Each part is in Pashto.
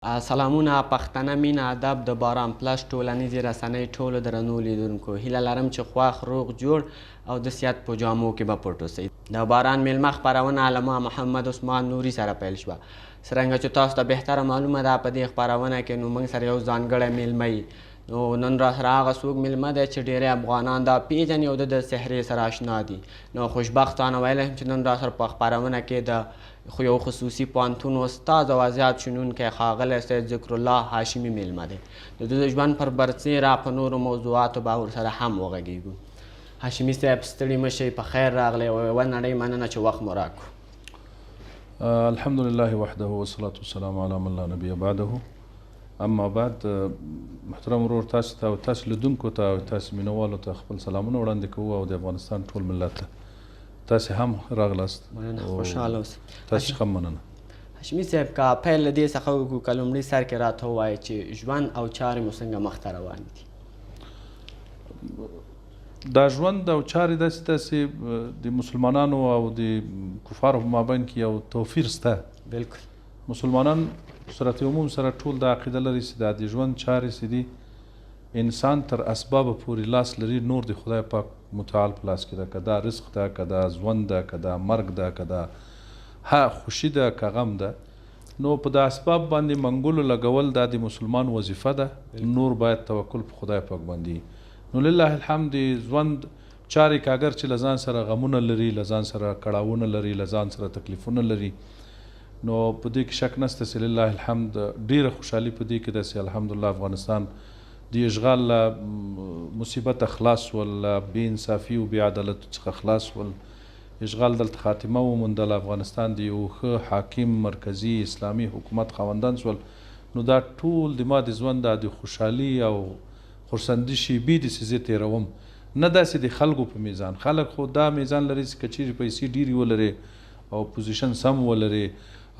سلامونه پښتنه مینه ادب د باران پلس ټولنیزې رسنۍ ټولو درنو لیدونکو هیله لرم چې خوښ روغ جوړ او د صحت په جامو کې به پټ اوسئ. د باران میلمه خپرونه له ما محمد عثمان نوري سره پیل شوه. څرنګه چې تاسو ته بهتره معلومه ده په دې خپرونه کې نو موږ سره یو ځانګړی میلمه وي. نو نن را سره هغه څوک میلمه دی چې ډېری افغانان دا پیژني او د سحرې سره اشنا دي. نو خوشبختانه ویلی هم چې نن را سره په خپرونه کې د خو یو خصوصي پوهنتون استاد او ازیات شنونکی ښاغلی سید ذکر الله هاشمي میلمه دی. د ده د ژوند پر برسېره په نورو موضوعاتو به ورسره هم وغږیږو. هاشمي صاحب ستړي مه شئ، په خیر راغلی او یوه نړۍ مننه چې وخت مو راکړو. الحمدلله وحده والصلاة والسلام علی من لا نبی بعده. اما بعد محترم ورور تاسو ته او تاسو لیدونکو ته او تاسو مینوالو ته خپل سلامونه وړاندې کوو او د افغانستان ټول ملت ته تاسو هم راغلاست. مننه، خوشحاله اوسئ. تاسو هم مننه. هاشمي صاحب که پیل له دې څخه وکړو که لومړي سر کې راته ووایئ چې ژوند او چارې مو څنګه مخته روانې دي؟ دا ژوند او چارې داسې د مسلمانانو او د کفارو په مابین کې یو توفیر شته. بلکل. مسلمانان صورت عموم سره ټول دا عقیده لري چې دا د ژوند چارې چې دي انسان تر اسبابو پورې لاس لري، نور د خدای پاک متعال په لاس کې ده. که دا رزق ده، که دا ژوند ده، که دا مرګ ده، که دا خوشي ده، که غم ده. نو په د اسباب باندې منګولو لګول دا د مسلمان وظیفه ده. نور باید توکل په خدای پاک باندې. نو لله الحمد ژوند چارې که اگر چې له ځان سره غمونه لري، له ځان سره کړاوونه لري، له ځان سره تکلیفونه لري، نو په دې کې شک نشته چې لله الحمد ډېره خوشحالي په دې کې ده چې الحمدلله افغانستان د اشغال له مصیبته خلاص ول، له بې انصافي او بې عدالتو څخه خلاص ول. اشغال دلته خاتمه وموندله، افغانستان د یو ښه حاکم مرکزي اسلامي حکومت خاوندان شول. نو دا ټول د ما د ژوند د خوشحالي او خرسندي شیبې دي چې زه تېروم، نه داسې د خلکو په میزان. خلک خو دا میزان لري چې که چیرې پیسې ډېرې ولري او پوزیشن سم ولري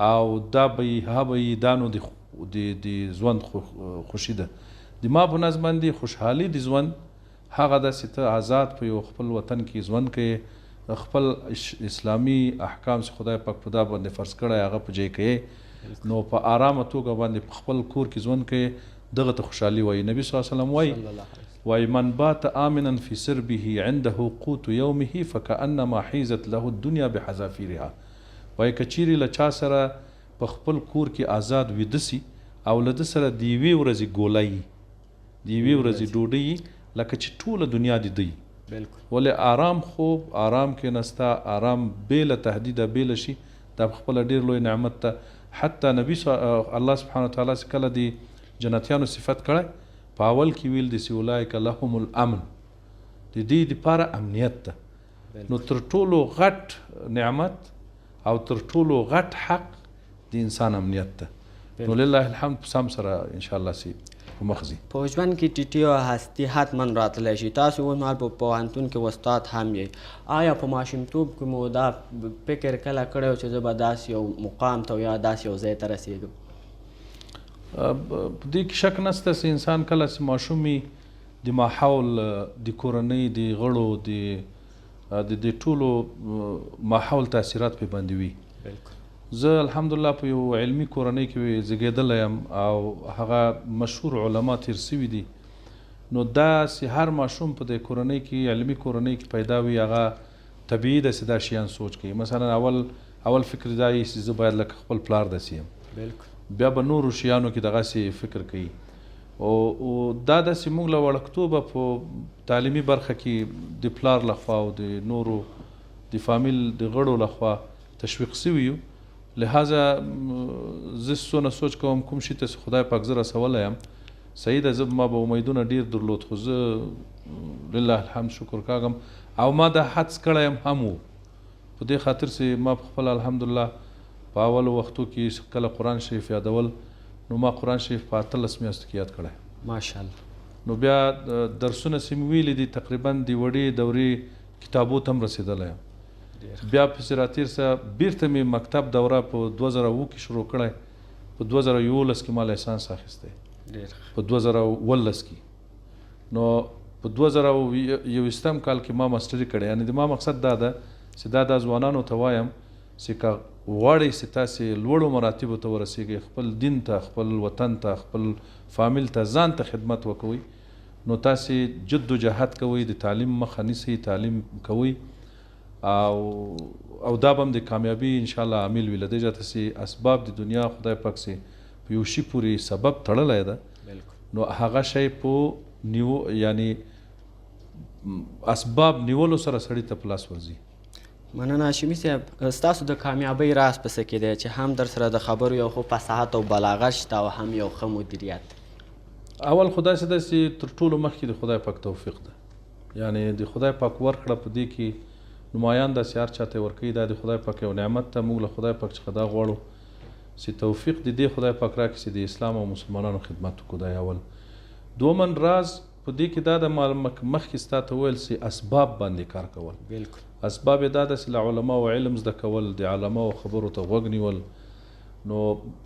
او دا به یې ها به یې دا نو د ژوند خوشي ده. د ما په نظر باندې خوشحالي د ژوند هغه ده چې ته آزاد په یو خپل وطن کې ژوند کوې، خپل اسلامي احکام چې خدای پاک په دا باندې فرض کړی هغه په جای کوې، نو په آرامه توګه باندې په خپل کور کې ژوند کوې. دغه ته خوشحالي وایي. نبي صلی الله علیه وسلم وایي من بات آمنا فی سربه عنده قوت یومه فکأنما حیزت له الدنیا بحذافیرها. وایي که چیرې له چا سره په خپل کور کې آزاد ویده سي او له ده سره د یوې ورځې ګوله یي، د یوې ورځې ډوډۍ یي، لکه چې ټوله دنیا د ده یي. ولې آرام خوب، آرام کېناسته، آرام بې له تهدیده بې له شي، دا پخپله ډېر لوی نعمت ده. حتی نبي الله سبحانه وتعالی چې کله د جنتیانو صفت کړی په اول کې ویل دي چې اولئک لهم الامن، د دې دپاره امنیت ده. نو تر ټولو غټ نعمت او تر ټولو غټ حق د انسان امنیت ده. نو لله الحمد په سم سره انشاءالله سي په مخ ځي. په ژوند کې ټیټي او هستي حتما راتلی شي. تاسو اوس مهال په پوهنتون کې استاد هم یې. آیا په ماشومتوب کې مو دا فکر کله کړی و چې زه به داسې یو مقام ته یا داسې یو ځای ته رسېږم؟ په دې کې شک نشته چې انسان کله چې ماشوم وي د ماحول، د کورنۍ، د غړو، د ټولو ماحول تاثیرات پرې باندې وي. زه الحمدلله په یو علمي کورنۍ کې زیږېدلی یم او هغه مشهور علما تېر سوي دي. نو داسې هر ماشوم په دې کورنۍ کې، علمي کورنۍ کې پیدا وي، هغه طبیعي ده چې دا شیان سوچ کوي. مثلا اول فکر دا یي چې زه باید لکه خپل پلار داسې یم، بیا به نورو شیانو کې دغسې فکر کوي. او دا داسې موږ له وړکتوبه په تعلیمي برخه کې د پلار لخوا او د نورو د فامیل د غړو لخوا تشویق سوي یو. لهذا زه څونه سوچ کوم کوم شي ته خدای پاک زه رسولی یم، صحیح ده، زه ما به امیدونه ډېر درلود، خو زه لله الحمد شکر کاږم او ما دا حدس کړی یم هم و په دې خاطر چې ما په خپله الحمدلله په اولو وختو کې کله قرآن شریف یادول، نو ما قرآن شریف په 18 میاشتو کې یاد کړی ماشاءالله. نو بیا درسونه چې مې ویلي دي تقریبا د وړې دورې کتابو ته هم رسېدلی یم. بیا پسې راتېر سه بیرته مې مکتب دوره په 2007 کې شروع کړی، په 2011 کې ما لایسانس اخیستی، په 2011 کې. نو په 2021 کال کې ما ماسټري کړی. یعنې د ما مقصد دا ده چې دا ځوانانو ته وایم چې که غواړئ چې تاسې لوړو مراتبو ته ورسیږئ، خپل دین ته، خپل وطن ته، خپل فامیل ته، ځان ته خدمت وکوئ، نو تاسې جد و جهد کوئ، د تعلیم مخه نیسئ، تعلیم کوئ او دا به هم د کامیابي انشاءالله عامل وي. له دې جهته چې اسباب د دنیا خدای پاک چې په یو شي پورې سبب تړلی ده، نو هغه شی په یعنی اسباب نیولو سره سړي ته په لاس ورځي. مننه هاشمي صاحب. ستاسو د کامیابۍ راز په څه کې دی چې هم در سره د خبرو یو خو فصاحت او بلاغت شته او هم یو ښه مدیریت؟ اول خو داسې ده چې تر ټولو مخکې د خدای پاک توفیق ده، یعنی د خدای پاک ورکړه په دې کې نمایان داسې هر چاته ورکوي، دا د خدای پاک یو نعمت ته موږ له خدای پاک څخه دا غواړو چې توفیق د دې خدای پاک راکړي چې د اسلام او مسلمانانو خدمت وکړو. دا اول. دومن راز په دې کې دا د مخکې ستا ته ویل چې اسباب باندې کار کول. بالکل. اسباب یې دا ده چې له علماو علم زده کول، د علماو خبرو ته غوږ نیول. نو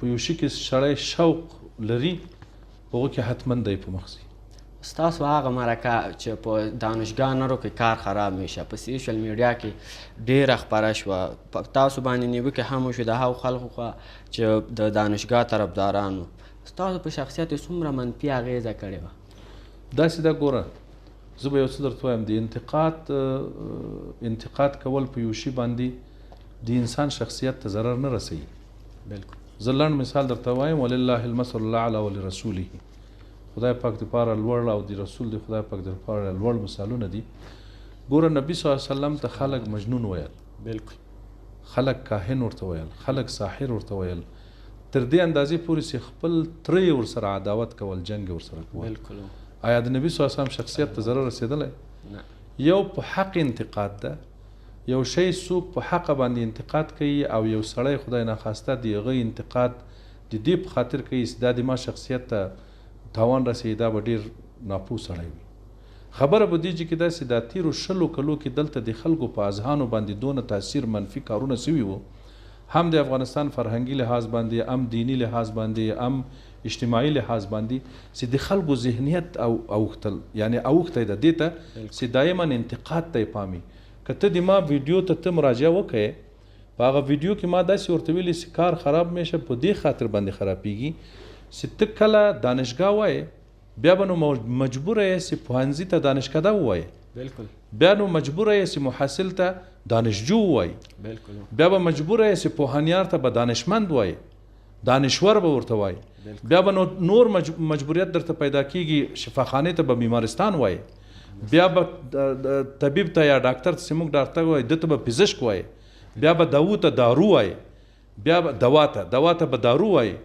په یو شي کې سړی شوق لري، په هغو کې حتما دی په مخ ځي. ستاسو هغه مرکه چې په دانشګانو کې کار خراب میشه په سوشل میډیا کې ډیره خپره شوه، تاسو باندې نیوکې هم وشوې د هغو خلکو خوا چې د دانشګاه طرفدارانو، ستاسو په شخصیت یې څومره منفي اغېزه کړې وه؟ داسې ده، ګوره زه به یو څه درته وایم، د انتقاد کول په یو شي باندې د انسان شخصیت ته ضرر نه رسوي. بالکل. زه لنډ مثال درته وایم، ولله المثل الاعلی ولرسوله، خدای پاک دپاره لوړ او د رسول د خدای پاک دپاره لوړ مثالونه دي. ګوره نبي صلی الله علیه وسلم ته خلک مجنون ویل، بالکل، خلک کاهن ورته ویل، خلک ساحر ورته ویل، تر دې اندازې پورې چې خپل تره یې ورسره عداوت کول، جنګ یې ورسره کول. بالکل. آیا د نبي صلی الله علیه وسلم شخصیت ته ضرر رسېدلی؟ نه. یو په حق انتقاد ده، یو شی څوک په حق باندې انتقاد کوي او یو سړی خدای ناخواسته د هغه انتقاد د دې په خاطر کوي چې دا د ما شخصیت ته تاوان رسوي، دا به ډېر ناپوه سړی وي. خبره به دې چې دا چې دا تیرو 20 کلو کې دلته د خلکو په اذهانو باندې دونه تاثیر منفي کارونه سوي وو، هم د افغانستان فرهنګي لحاظ باندې، هم دینی لحاظ باندې، هم اجتماعي لحاظ باندې، چې د خلکو ذهنیت او اوختل یعنی اوخته ده دې ته چې دایما انتقاد ته یې پامي. که ته د ما ویډیو ته مراجعه وکړې، په هغه ویډیو کې ما داسې ورته ویلي چې کار خراب میشه په دې خاطر باندې خرابېږي چې ته کله دانشګاه وایې، بیا به نو مجبوره یې چې پوهنځي ته دانشکده ووایې. بالکل. بیا نو مجبوره یې چې محصل ته دانشجو ووایې. بالکل. بیا به مجبوره یې چې پوهنیار ته به دانشمند وایې، دانشور به ورته وایې. بیا به نور مجبوریت درته پیدا کیږي، شفاخانې ته به بیمارستان وایې، بیا به طبیب ته یا ډاکټر ته چې موږ ډاکټر وایو، ده ته به پزشک وایې، بیا به داو ته دارو وایې، بیا به دوا ته به دارو وایې،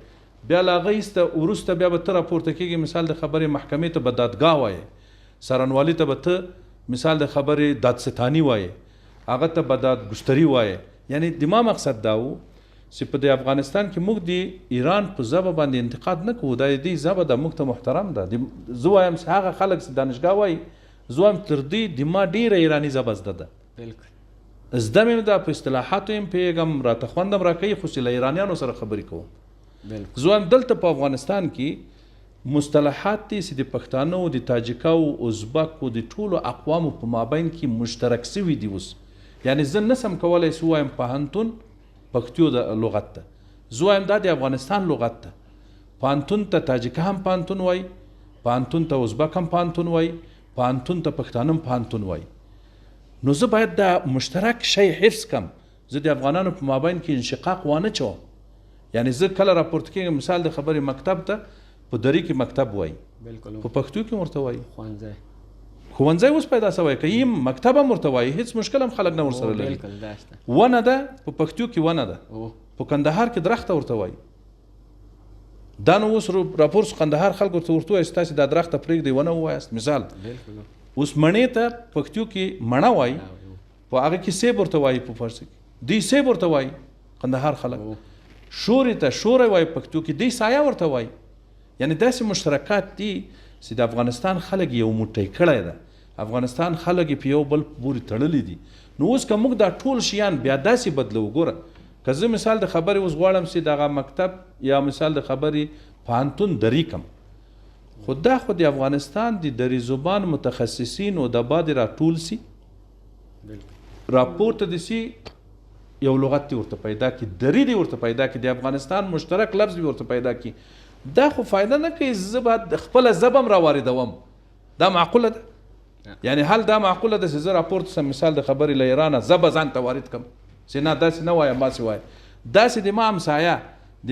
بیا له هغه ایسته وروسته بیا به ته راپورته کېږي، مثال د خبرې محکمې ته به دادګاه وایې، څارنوالي ته به ته مثال د خبرې دادستاني وایې، هغه ته به دادګستري وایې. یعنی د ما مقصد دا و چې په د افغانستان کې موږ د ایران په ژبه باندې انتقاد نه کوو، دا د دې ژبه ده، موږ ته محترم ده. زه وایم چې هغه خلک چې دانشګاه وایي، زه وایم تر دې د ما ډېره ایراني ژبه زده ده. بالکل. زده مې ده، په اصطلاحاتو یم پوهېږم، راته خوند هم راکوي، خو چې له ایرانیانو سره خبرې کوم. بالکل. زه وایم دلته په افغانستان کې مصطلحات دي چې د پښتانو، د تاجکو، ازبکو، د ټولو اقوامو په مابین کې مشترک سوي دي. اوس یعنی زه نسم کولی چې ووایم پوهنتون پښتو د لغت ته، زه وایم دا د افغانستان لغت ته. پوهنتون ته تاجکه هم پوهنتون وایي، پوهنتون ته ازبک هم پوهنتون وایي، پوهنتون ته پښتانه هم پوهنتون وایي. نو زه باید دا مشترک شی حفظ کم، زه د افغانانو په مابین کې انشقاق وانه چوم. یعنی زه کله راپورته کېږم، مثال د خبرې مکتب ته په دري کې مکتب وایي، بالکل، په پښتو کې ورته وایي ښوونځی اوس پیدا سوی، که یې مکتب هم ورته وایي، هېڅ مشکل هم خلک نه ورسره لري. ونه ده په پښتو کې، ونه ده په کندهار کې درخته ورته وایي. دا نو اوس راپور قندهار خلکو ته ورته وایي چې تاسې دا درخته پرېږدئ، ونه ووایاست مثال. اوس مڼې ته پښتو کې مڼه وایي، په هغه کې سیب ورته وایي، په فارسي کې دوی سیب ورته وایي قندهار خلک. شورې ته شوری وایي پښتو کې، دوی سایه ورته وایي. یعنی داسې مشترکات دي چې د افغانستان خلک یو موټی کړی ده، افغانستان خلک په یو بل پورې تړلی دي. نو اوس که موږ دا ټول شیان بیا داسې بدلو، ګوره که زه مثال د خبرې اوس غواړم چې دغه مکتب یا مثال د خبرې پوهنتون دري کم، خو دا خو د افغانستان د دري زبان متخصصین او د بعد راټول سي، راپورته دي سي یو لغت دې ورته پیدا کړي، دري دې ورته پیدا کړي، د افغانستان مشترک لفظ دې ورته پیدا کړي، دا خو فایده نه کوي. زه به خپله ژبه هم راواردوم، دا معقوله ده؟ یعنی حال دا معقوله ده چې زه راپورته سم مثال د خبرې له ایرانه زه به ځان ته وارد کړم چې نه داسې نه وایم ماسې وایم. داسې د ما همسایه،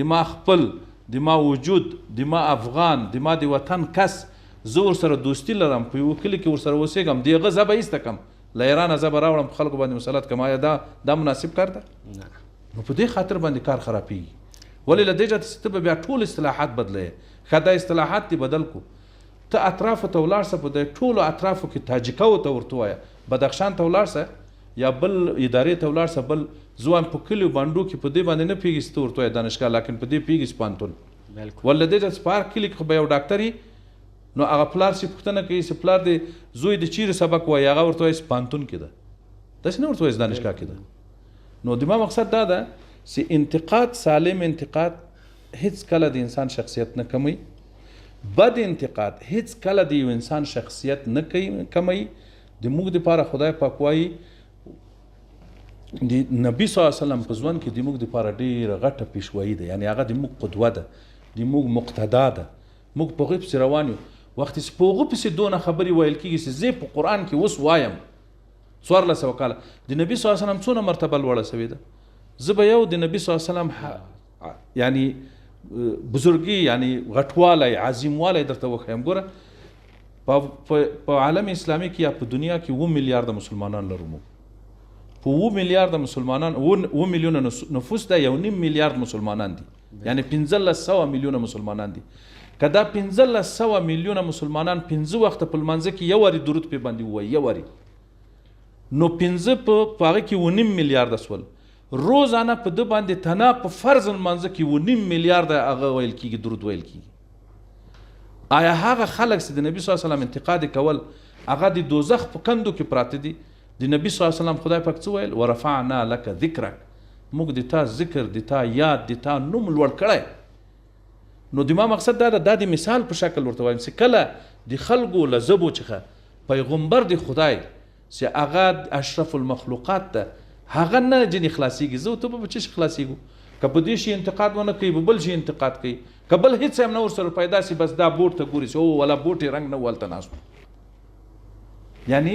د ما خپل، د ما وجود، د ما افغان، د ما د وطن کس زه ورسره دوستي لرم، په یوه کلي کې ورسره اوسېږم، د هغه زه به ایسته کړم، له ایرانه زه به راوړم په خلکو باندې مسلط کړم. آیا دا مناسب کار ده؟ نو په دې خاطر باندې کار خرابېږي. ولې له دې جهته چې ته به بیا ټول اصطلاحات بدلوې. ښه دا اصطلاحات دې بدل کړو، ته اطرافو ته ولاړ شه، په دې ټولو اطرافو کې تاجکو ته ورته ووایه، بدخشان ته ولاړ شه یا بل ادارې ته ولاړ شه، بل زه وایم په کلیو بانډو کې په دې باندې نه پوهېږي چې ته ورته وایې دانشګاه، لیکن په دې پوهېږي چې پوهنتون. ولې له دې جهته چې په هر کلي کې خو به یو ډاکټر وي، نو هغه پلار چې پوښتنه کوي چې پلار دې زوی د چیرې سبق وایي، هغه ورته وایي چې پوهنتون کې ده، داسې نه ورته وایي چې دانشګاه کې ده. نو د ما مقصد دا ده چې انتقاد، سالم انتقاد هیڅ کله د انسان شخصیت نه کموي. بد انتقاد هیڅ کله د یو انسان شخصیت نه کموي. د موږ دپاره خدای پاک وایي د نبي صلی الله علیه وسلم په ژوند کې د موږ دپاره ډېره غټه پیشوایي ده، یعنی هغه د موږ قدوه ده، د موږ مقتدا ده. موږ په هغې پسې روان یو. وخت چې په هغه پسې دونه خبرې ویل کېږي چې زه په قرآن کې اوس وایم 1400 کاله د نبي صلی الله علیه وسلم څونه مرتبه لوړه شوې ده. زه به یو د نبي صلی الله علیه وسلم یعنی بزرګي، یعنی غټوالی، عظیموالی درته وښیم. ګوره په عالم اسلامي کې یا په دنیا کې 7 میلیارده مسلمانان لرو. موږ په 7 میلیارده مسلمانان، 7 میلیونه نفوس ده، 1.5 میلیارد مسلمانان دي، یعنی 1500 میلیونه مسلمانان دي. که دا 1500 میلیونه مسلمانان 5 وخته په لمانځه کې یو وارې درود پې باندې ووایي، یو وارې، نو 5 په هغه کې 1.5 میلیارده سول. روزانه په ده باندې تنا په فرض لمانځه کې 1.5 میلیارده هغه ویل کېږي، درود ویل کېږي. آیا هغه خلک چې د نبي صلی الله علیه وسلم انتقاد کول هغه د دوزخ په کندو کې پراته دي؟ د نبي صلی الله علیه وسلم خدای پاک څه ویل؟ ورفعنا لک ذکرک، موږ د تا ذکر، د تا یاد، د تا نوم لوړ کړی. نو د ما مقصد دا ده، دا د مثال په شکل ورته وایم چې کله د خلکو له ژبو څخه پیغمبر د خدای چې هغه اشرف المخلوقات ده هغه نه جنې خلاصېږي، زه ته به څه خلاصېږو؟ که په دې شي انتقاد ونه کوي، به بل شي انتقاد کوي، که بل هېڅ هم نه ورسره پیدا سي، بس دا بوټ ته ګوري چې او ولا بوټ یې رنګ نه و هلته ناست و. یعنی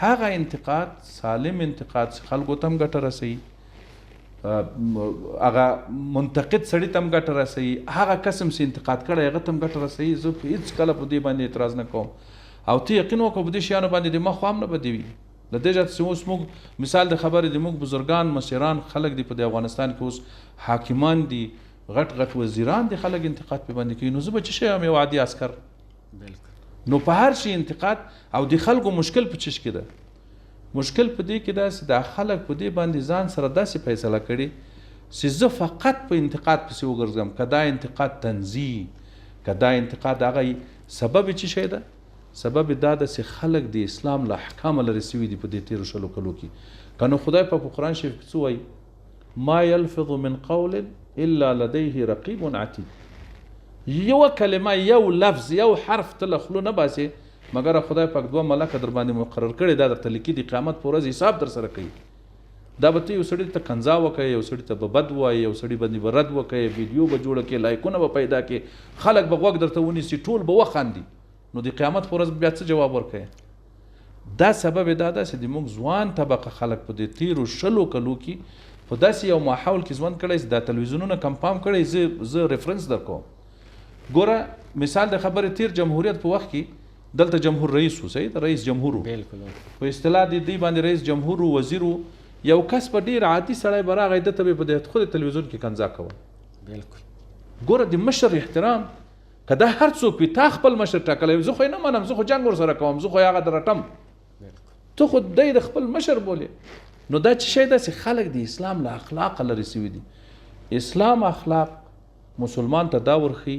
هغه انتقاد، سالم انتقاد چې خلکو ته هم ګټه رسوي، هغه منتقد سړي ته هم ګټه رسوي، هغه قسم چې انتقاد کړی هغه ته هم ګټه رسوي. زه هېڅ کله په دې باندې اعتراض نه کوم. او ته یقین وکړه په دې شیانو باندې د ما خوا هم نه بدوي. له دې جهته چې اوس موږ مثال د خبرې د موږ بزرګان، مشران خلک دي په افغانستان کې، اوس حاکمان دي، غټ غټ وزیران دي، خلک انتقاد پې باندې کوي. نو زه به څه شی یم؟ یو عادي عسکر. نو په هر شي انتقاد. او د خلکو مشکل په څه کې ده؟ مشکل په دې کې ده چې دا خلک په دې باندې ځان سره داسې فیصله کړي چې زه فقط په انتقاد پسې وګرځم. که دا انتقاد تنزیه، که دا انتقاد هغه سبب څه شی ده؟ سبب دا ده چې خلک د اسلام له احکامه لرې سوي دي په دې تېرو 20 کلو کې. که نو خدای په قرآن شریف کې څه وایي؟ ما یلفظ من قول الا لدیه رقیب عتید. یوه کلمه، یو لفظ، یو حرف ته له خولو نه باسې مګر خدای پاک 2 ملکه در باندې مقرر کړي، دا درته لیکي، د قیامت په ورځ حساب در سره کوي. دا به ته یو سړي ته کنځا وکړې، یو سړي ته به بد وایې، یو سړي باندې به رد وکړې، ویډیو به جوړه کړې، لایکونه به پیدا کړې، خلک به غوږ درته ونیسي، ټول به وخاندي. نو د قیامت په ورځ بیا څه جواب ورکوي؟ دا سبب دا ده چې د موږ ځوان طبقه خلک په دې تېرو 20 کلو کې په داسې یو ماحول کې ژوند کړی چې دا تلویزیونونه کمپام کړی. زه ریفرنس در کوم. ګوره مثال د خبرې، تېر جمهوریت په وخت کې دلته جمهور رئیس و، صحیح ده، رئیس جمهور و، په اصطلاح د دې باندې رئیس جمهور و، وزیر و. یو کس په ډېر عادي سړی به راغی، ده ته به په خود تلویزیون کې کنځا کوله. ګوره د مشر احترام، که دا هر څوک وي، تا خپل مشر ټاکلی، زه خو یې نه منم، زه خو جنګ ورسره کوم، زه خو یې هغه درټم، ته خو دی د خپل مشر بولې. نو دا څه شی ده چې خلک د اسلام له اخلاقه لرې سوي دي. اسلام اخلاق مسلمان ته دا ورښي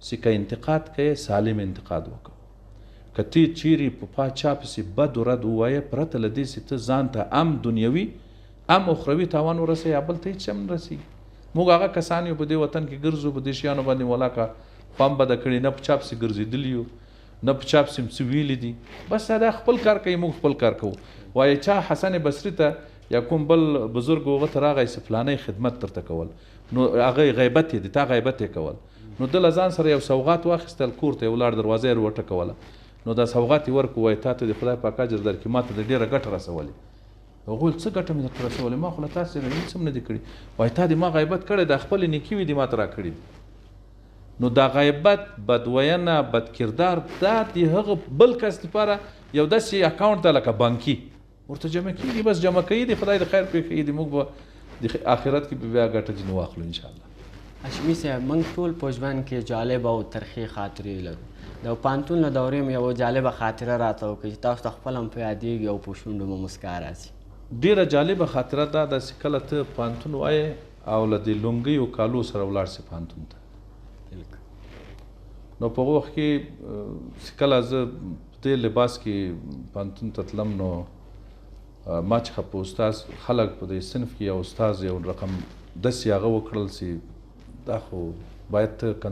چې که انتقاد کوې، سالم انتقاد وکړه. که ته چیرې په پاچا پسې بد و رد ووایې، پرته له دې چې ته ځان ته ام دنیوي ام اخروي تاوان ورسوي، یا بل ته هېڅ هم نه رسېږي. موږ هغه کسان یو په دې وطن کې ګرځو، په دې شیانو باندې ولاکه پام بده کړي، نه په چا پسې ګرځېدلي یو، نه په چا پسې څه ویلي دي، بس دا خپل کار کوي، موږ خپل کار کوو. وایي چا حسن بصري ته یا کوم بل بزرګ هغه ته راغی چې فلانی خدمت درته کول نو هغه غیبت یې د تا غیبت یې کول نو ده له ځان سره یو سوغات واخیستل کور ته یې ولاړ دروازه یې وټکوله نو دا سوغات یې ورکړو وایي تا ته د خدای پاک اجر درکړي ما ته د ډېره ګټه رسولې هغه ویل څه ګټه مې درته رسولې ما خو له تاسې سره هېڅ هم نه دي کړي وایي تا دې ما غیبت کړی دا خپلې نیکي وي دې ما ته راکړي نو دا غیبت بدوینه بد کردار دا د هغه بل کس لپاره یو داسې اکاونټ ده لکه بانکي ورته جمع کېږي بس جمع کوي د خدای د خیر پېښوي د موږ به د آخرت کې به بیا ګټه ځینې واخلو انشاءالله. هاشمي صاحب موږ ټول په ژوند کې جالبه او ترخې خاطرې لرو د پوهنتون له دورې مو یوه جالبه خاطره راته وکړئ چې تاسو ته خپله هم په یادېږي او په شونډو مو مسکا راځي. ډېره جالبه خاطره دا ده چې کله ته پوهنتون وایې او له د لونګیو کالو سره ولاړ سې پوهنتون ته نو په هغه وخت کې چې کله زه په دې لباس کې پوهنتون ته تلم نو ما څخه په استاد خلک په دې صنف کې یو استاد یو رقم داسې هغه وکړل چې دا خو باید ته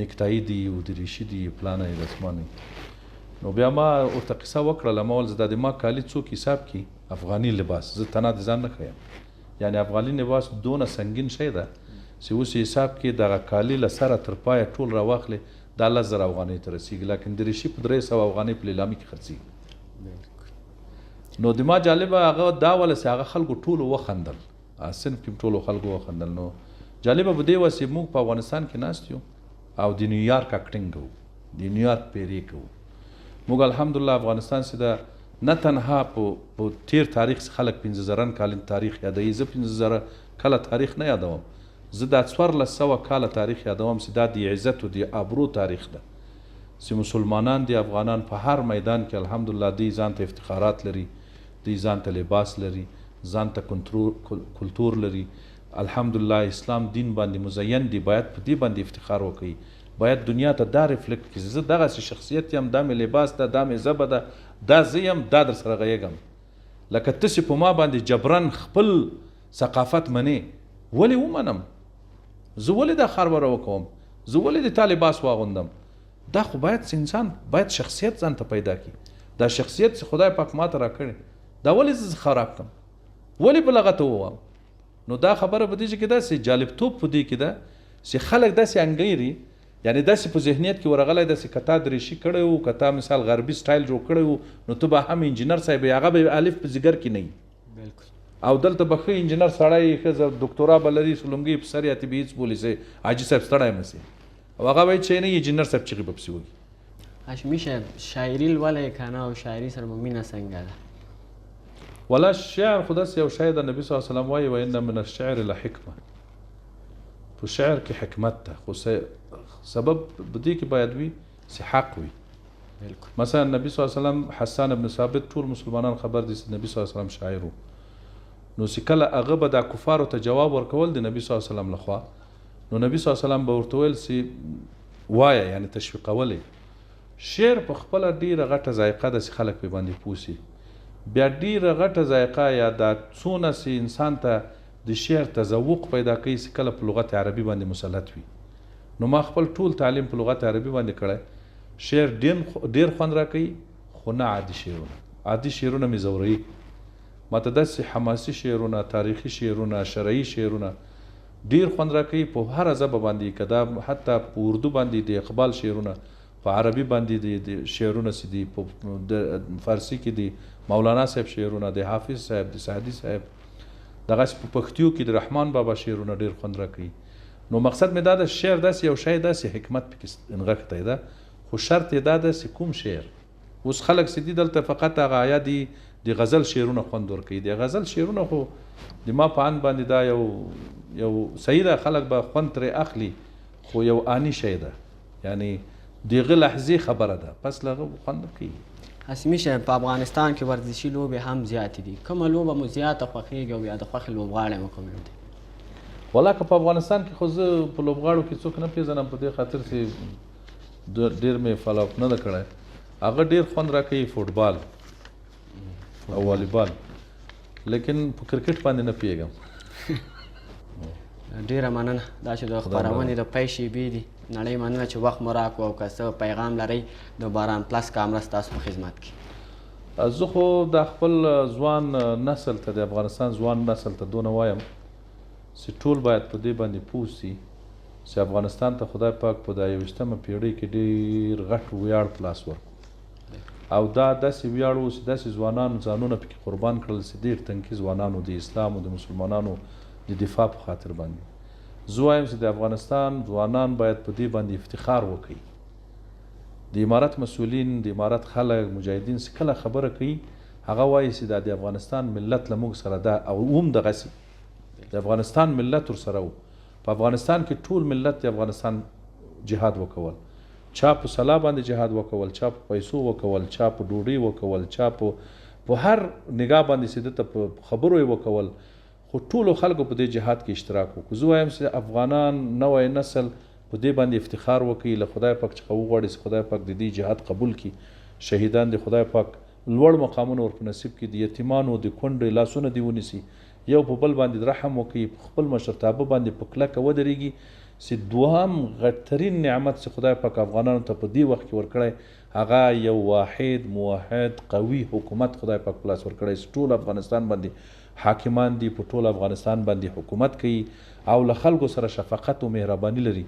نیکتایي دي او دریشي دي پلانه یې رسمانه نو بیا ما ورته قصه وکړله ما ویل دا د ما کالي څوک حساب کړي افغاني لباس زه تنها د ځان نه ښیم یعنې افغاني لباس دونه سنګین شی ده چې اوس حساب کې دغه کالي له سره تر پایه ټول راواخلې دا 10,000 افغانۍ ته رسېږي لیکن دریشي په 300 افغانۍ په لیلامي کې خرڅېږي نو د ما جالبه هغه دا وله چې هغه خلکو ټولو وخندل صنف کې ټولو خلکو وخندل نو جالبه په دې وه چې موږ په افغانستان کې ناست یو او د نیویارک اکټینګ کوو د نیویارک پیرې کوو موږ الحمدلله افغانستان چې ده نه تنها په تیر تاریخ خلک 15,000 کالن تاریخ یادوي زه 15,000 کاله تاریخ نه یادوم زه دا 1400 کاله تاریخ یادوم چې دا د عزت او د ابرو تاریخ ده چې مسلمانان دي افغانان په هر میدان کې الحمدلله دوی ځان ته افتخارات لري دوی ځان ته لباس لري ځان ته کلتور لري الحمدلله اسلام دین باندې مزین دی باید په دې باندې افتخار وکړي باید دنیا ته دا ریفلکټ کړي زه دغسې شخصیت یم دا مې لباس ده دا مې ژبه ده دا زه یم دا در سره غږېږم لکه تاسې په ما باندې جبرن خپل ثقافت منې ولې ومنم زه ولې دا خربره وکوم زه ولې د تا لباس واغوندم دا خو باید انسان باید شخصیت ځان ته پیدا کړي دا شخصیت چې خدای پاک ما ته راکړی دا ولې زه خراب کړم ولې په لغته ووایم نو دا خبره په دې چې کې داسې جالبتوب په دې کې ده چې خلک داسې انګیري یعنی داسې په ذهنیت کې ورغلی داسې که تا دریشي کړی وو که تا مثال غربي سټایل جوړ کړی وو نو ته به هم انجینر صاحب هغه به الف په ځیګر کې نه وي او دلته به ښه انجینر سړی ښه دکتورا به لري لونګۍ په سر یا ته به هېڅ بولي سي حاجي صاحب ستړی یم سي او هغه به چې نه انجینر صاحب چغې به پسې وږي. هاشمي صاحب شاعري لولئ که نه او شاعري سره مو مینه څنګه ده؟ ولا شعر خو داسې یو شی ده نبي صلی الله علیه وسلم وایي وان من الشعر لحکمه په شعر کې حکمت ده خو سبب بدې کې باید وي چې حق وي مثلا نبي صلی الله علیه وسلم حسان ابن ثابت ټول مسلمانان خبر دي چې نبي صلی الله علیه وسلم شاعر و نو چې کله هغه به دا کفارو ته جواب ورکول د نبي صلی الله علیه وسلم لخوا نو نبي صلی الله علیه وسلم به ورته ویل چې وایه یعنې تشویقولی شعر په خپله ډېره غټه ذایقه ده چې خلک پرې باندې پوه سي بیا ډېره غټه ذایقه یا دا څونه چې انسان ته د شعر تذوق پیدا کوي چې کله په لغت عربي باندې مسلط وي نو ما خپل ټول تعلیم په لغت عربي باندې کړی شعر ډېر خوند راکوي خو نه عادي شعرونه عادي شعرونه مې ځوروي ما ته داسې حماسي شعرونه تاریخي شعرونه شرعي شعرونه ډېر خوند راکوي په هره ژبه باندې که دا حتی په اردو باندې د اقبال شعرونه په عربي باندې د شعرونه چې دي په فارسي کې دي مولانا صاحب شعرونه د حافظ صاحب د سعدي صاحب دغسې په پښتو کې د رحمان بابا شعرونه ډېر خوند راکوي نو مقصد مې دا ده شعر داسې یو شی داسې حکمت پکې نغښتی ده خو شرط یې دا ده چې کوم شعر اوس خلک چې دي دلته فقط هغه آیا دي د غزل شعرونه خوند ورکوي د غزل شعرونه خو د ما په اند باندې دا یو صحیح ده خلک به خوند ترې اخلي خو یو آني شی ده یعنی دغه لحظې خبره ده پس له هغه خوند کوي. هاشمي صاحب په افغانستان کې ورزشي لوبې هم زیاتې دي کومه لوبه مو زیاته خوښېږي او یا د خوښې لوبغاړی مو کوم دی؟ والله که په افغانستان کې خو زه په لوبغاړو کې څوک نه پېژنم په دې خاطر چې ډېر مې فالو اپ نه ده کړی هغه ډېر خوند راکوي فوټبال او والیبال لیکن په کرکټ باندې نه پوهېږم. ډېره مننه دا چې د خپرونې د پی شیبې دي نړۍ مننه چې وخت مو راکړو او که څه پیغام لرئ د باران پلس کامره ستاسو په خدمت کې. زه خو د خپل ځوان نسل ته د افغانستان ځوان نسل ته دونه وایم چې ټول باید په دې باندې پوه سي چې افغانستان ته خدای پاک په دا 21مه پیړۍ کې ډېر غټ ویاړ په لاس ورکړو او دا داسې ویاړ و چې داسې ځوانانو ځانونه پکې قربان کړل چې ډېر تنکي ځوانانو د اسلام او د مسلمانانو د دفاع په خاطر باندې زه وایم چې د افغانستان ځوانان باید په دې باندې افتخار وکړي د امارت مسؤلین د امارت خلک مجاهدین چې کله خبره کوي هغه وایي چې دا د افغانستان ملت له موږ سره ده او هم دغسې د افغانستان ملت ورسره و په افغانستان کې ټول ملت د افغانستان جهاد وکول چا په سلا باندې جهاد وکول چا په پیسو وکول چا په ډوډۍ وکول چا په هر نگاه باندې چې دته په خبرو یې وکول خو ټولو خلکو په دې جهاد کې اشتراک وکړو زه وایم چې افغانان نوی نسل په دې باندې افتخار وکړي له خدای پاک څخه وغواړي چې خدای پاک د دې جهاد قبول کړي شهیدان د خدای پاک لوړ مقامونه ورپه نصیب کړي د یتیمانو د کونډې لاسونه دې ونیسي یو په بل باندې رحم وکړي په خپل مشرتابه باندې په کلکه ودرېږي چې دوهم غټترین نعمت چې خدای پاک افغانانو ته په دې وخت کې ورکړی هغه یو واحد موحد قوي حکومت خدای پاک په لاس ورکړی چې ټول افغانستان باندې حاکمان دي په ټول افغانستان باندې حکومت کوي او له خلکو سره شفقت او مهرباني لري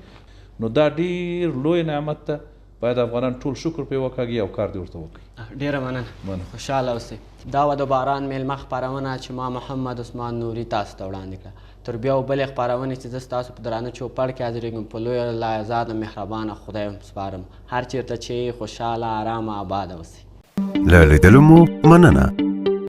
نو دا ډیر لوی نعمت ته باید افغانان ټول شکر پرې وکاږي او کار دې ورته وکړي ډیره مننه خوشحاله اوسئ دا وه د باران میلمه خپرونه چې ما محمد عثمان نوري تاسو ته وړاندې کړه تر بیا بلې خپرونې چې زه ستاسو په درانه چوپړ کې حاضرېږم په لویه الله ازاده مهربانه خدای سپارم هر چیرته چې خوشحاله ارامه آباده اوسئ له لیدلو مو مننه